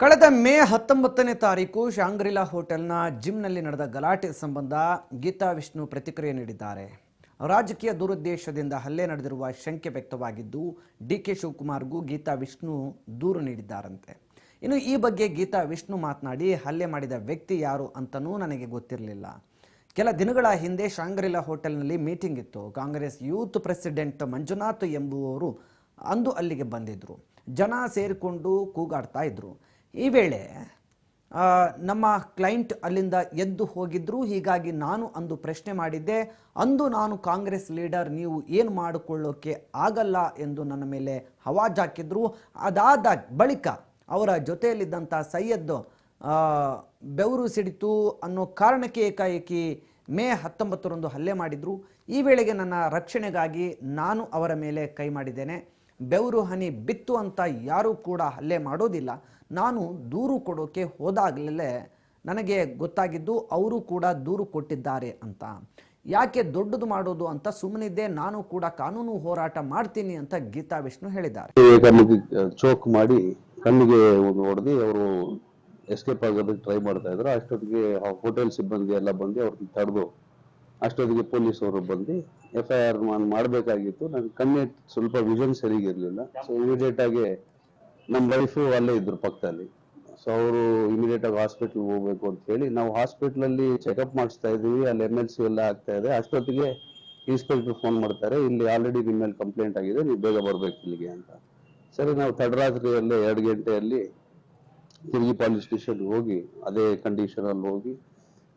ಕಳೆದ ಮೇ 19ನೇ ತಾರೀಕು ಶಾಂಗ್ರಿಲಾ ಹೋಟೆಲ್ನ ಜಿಮ್ನಲ್ಲಿ ನಡೆದ ಗಲಾಟೆ ಸಂಬಂಧ ಗೀತಾ ವಿಷ್ಣು ಪ್ರತಿಕ್ರಿಯೆ ನೀಡಿದ್ದಾರೆ. ರಾಜಕೀಯ ದುರುದ್ದೇಶದಿಂದ ಹಲ್ಲೆ ನಡೆದಿರುವ ಶಂಕೆ ವ್ಯಕ್ತವಾಗಿದ್ದು ಡಿಕೆ ಶಿವಕುಮಾರ್ಗೂ ಗೀತಾ ವಿಷ್ಣು ದೂರು ನೀಡಿದ್ದಾರಂತೆ. ಇನ್ನು ಈ ಬಗ್ಗೆ ಗೀತಾ ವಿಷ್ಣು ಮಾತನಾಡಿ, ಹಲ್ಲೆ ಮಾಡಿದ ವ್ಯಕ್ತಿ ಯಾರು ಅಂತನೂ ನನಗೆ ಗೊತ್ತಿರಲಿಲ್ಲ. ಕೆಲ ದಿನಗಳ ಹಿಂದೆ ಶಾಂಗ್ರಿಲಾ ಹೋಟೆಲ್ನಲ್ಲಿ ಮೀಟಿಂಗ್ ಇತ್ತು. ಕಾಂಗ್ರೆಸ್ ಯೂತ್ ಪ್ರೆಸಿಡೆಂಟ್ ಮಂಜುನಾಥ್ ಎಂಬುವವರು ಅಂದು ಅಲ್ಲಿಗೆ ಬಂದಿದ್ದರು. ಜನ ಸೇರಿಕೊಂಡು ಕೂಗಾಡ್ತಾ ಇದ್ರು. ಈ ವೇಳೆ ನಮ್ಮ ಕ್ಲೈಂಟ್ ಅಲ್ಲಿಂದ ಎದ್ದು ಹೋಗಿದ್ರು. ಹೀಗಾಗಿ ನಾನು ಅಂದು ಪ್ರಶ್ನೆ ಮಾಡಿದ್ದೆ. ಅಂದು ನಾನು ಕಾಂಗ್ರೆಸ್ ಲೀಡರ್, ನೀವು ಏನು ಮಾಡಿಕೊಳ್ಳೋಕೆ ಆಗಲ್ಲ ಎಂದು ನನ್ನ ಮೇಲೆ ಹವಾಜ್ ಹಾಕಿದ್ರು. ಅದಾದ ಬಳಿಕ ಅವರ ಜೊತೆಯಲ್ಲಿದ್ದಂಥ ಸೈಯದ್ ಬೆವರು ಸಿಡಿತು ಅನ್ನೋ ಕಾರಣಕ್ಕೆ ಏಕಾಏಕಿ ಮೇ 19ರಂದು ಹಲ್ಲೆ ಮಾಡಿದರು. ಈ ವೇಳೆಗೆ ನನ್ನ ರಕ್ಷಣೆಗಾಗಿ ನಾನು ಅವರ ಮೇಲೆ ಕೈ ಮಾಡಿದ್ದೇನೆ. ಬೆವರು ಹನಿ ಬಿತ್ತು ಅಂತ ಯಾರೂ ಕೂಡ ಹಲ್ಲೆ ಮಾಡೋದಿಲ್ಲ. ನಾನು ದೂರು ಕೊಡೋಕೆ ಹೋದಾಗಲೇ ನನಗೆ ಗೊತ್ತಾಗಿದ್ದು ಅವರು ಕೂಡ ದೂರು ಕೊಟ್ಟಿದ್ದಾರೆ ಅಂತ. ಯಾಕೆ ದೊಡ್ಡದು ಮಾಡೋದು ಅಂತ ಸುಮ್ಮನಿದ್ದೆ. ನಾನು ಕೂಡ ಕಾನೂನು ಹೋರಾಟ ಮಾಡ್ತೀನಿ ಅಂತ ಗೀತಾ ವಿಷ್ಣು ಹೇಳಿದ್ದಾರೆ. ಚೋಕ್ ಮಾಡಿ ಕಣ್ಣಿಗೆ ಹೊಡೆದು ಅವರು ಎಸ್ಕೇಪ್ ಆಗೋದಕ್ಕೆ ಟ್ರೈ ಮಾಡ್ತಾ ಇದ್ರು. ಅಷ್ಟೊತ್ತಿಗೆ ಹೋಟೆಲ್ ಸಿಬ್ಬಂದಿ ಎಲ್ಲ ಬಂದು ಅವ್ರನ್ನ ತಡೆದು ಅಷ್ಟೊತ್ತಿಗೆ ಪೊಲೀಸ್ ಅವರು ಬಂದು FIR ಮಾಡಬೇಕಾಗಿತ್ತು. ನನ್ನ ಕಣ್ಣೆ ಸ್ವಲ್ಪ ವಿಷನ್ ಸರಿಗಿರ್ಲಿಲ್ಲ. ಸೊ ಇಮಿಡಿಯೇಟ್ ಆಗಿ ನಮ್ಮ ವೈಫು ಅಲ್ಲೇ ಇದ್ರು ಪಕ್ಕದಲ್ಲಿ. ಸೊ ಅವರು ಇಮಿಡಿಯೇಟ್ ಆಗಿ ಹಾಸ್ಪಿಟಲ್ ಹೋಗ್ಬೇಕು ಅಂತ ಹೇಳಿ ನಾವು ಹಾಸ್ಪಿಟಲ್ ಅಲ್ಲಿ ಚೆಕಪ್ ಮಾಡಿಸ್ತಾ ಇದೀವಿ. ಅಲ್ಲಿ MLC ಎಲ್ಲ ಆಗ್ತಾ ಇದೆ. ಅಷ್ಟೊತ್ತಿಗೆ ಇನ್ಸ್ಪೆಕ್ಟರ್ ಫೋನ್ ಮಾಡ್ತಾರೆ, ಇಲ್ಲಿ ಆಲ್ರೆಡಿ ನಿಮ್ಮ ಮೇಲೆ ಕಂಪ್ಲೇಂಟ್ ಆಗಿದೆ, ನೀವು ಬೇಗ ಬರ್ಬೇಕು ಇಲ್ಲಿಗೆ ಅಂತ. ಸರಿ, ನಾವು ತಡರಾತ್ರಿಯಲ್ಲೇ 2 ಗಂಟೆಯಲ್ಲಿ ತಿರುಗಿ ಪೊಲೀಸ್ ಸ್ಟೇಷನ್ ಹೋಗಿ ಅದೇ ಕಂಡೀಷನ್ ಅಲ್ಲಿ ಹೋಗಿ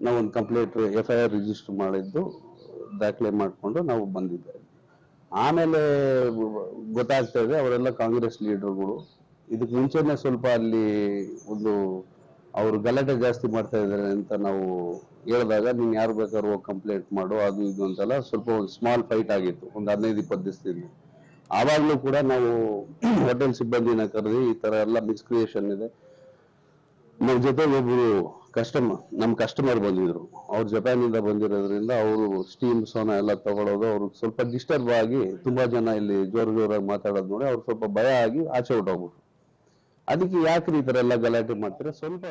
ನಾವು ಒಂದು ಕಂಪ್ಲೇಂಟ್ FIR ರಿಜಿಸ್ಟರ್ ಮಾಡಿದ್ದು ದಾಖಲೆ ಮಾಡಿಕೊಂಡು ನಾವು ಬಂದಿದ್ದೇವೆ. ಆಮೇಲೆ ಗೊತ್ತಾಗ್ತಾ ಇದೆ ಅವರೆಲ್ಲ ಕಾಂಗ್ರೆಸ್ ಲೀಡರ್ಗಳು. ಇದಕ್ಕೆ ಮುಂಚೆನೆ ಸ್ವಲ್ಪ ಅಲ್ಲಿ ಒಂದು ಅವರು ಗಲಾಟೆ ಜಾಸ್ತಿ ಮಾಡ್ತಾ ಇದ್ದಾರೆ ಅಂತ ನಾವು ಹೇಳಿದಾಗ, ನೀನ್ ಯಾರು ಬೇಕಾದ್ರೂ ಹೋಗಿ ಕಂಪ್ಲೇಂಟ್ ಮಾಡು ಅದು ಇದು ಅಂತೆಲ್ಲ ಸ್ವಲ್ಪ ಒಂದು ಸ್ಮಾಲ್ ಫೈಟ್ ಆಗಿತ್ತು ಒಂದು 15-20 ದಿವಸದಿಂದ. ಆವಾಗ್ಲೂ ಕೂಡ ನಾವು ಹೋಟೆಲ್ ಸಿಬ್ಬಂದಿನ ಕರೆದಿ ಈ ತರ ಎಲ್ಲ ಮಿಸ್ಕ್ರಿಯೇಷನ್ ಇದೆ. ನಮ್ಮ ಜೊತೆಗೆ ಒಬ್ರು ನಮ್ಮ ಕಸ್ಟಮರ್ ಬಂದಿದ್ರು. ಅವ್ರು ಜಪಾನಿಂದ ಬಂದಿರೋದ್ರಿಂದ ಅವರು ಸ್ಟೀಮ್ ಸೋನಾ ಎಲ್ಲ ತಗೊಳ್ಳೋದು ಅವ್ರಿಗೆ ಸ್ವಲ್ಪ ಡಿಸ್ಟರ್ಬ್ ಆಗಿ ತುಂಬಾ ಜನ ಇಲ್ಲಿ ಜೋರಾಗಿ ಮಾತಾಡೋದು ನೋಡಿ ಅವ್ರು ಸ್ವಲ್ಪ ಭಯ ಆಗಿ ಆಚೆ ಹೊಟ್ಟೋಗ್ಬಿಟ್ರು. ಅದಕ್ಕೆ ಯಾಕ್ರಿ ಈ ತರ ಎಲ್ಲ ಗಲಾಟೆ ಮಾಡ್ತಾರೆ ಸ್ವಲ್ಪ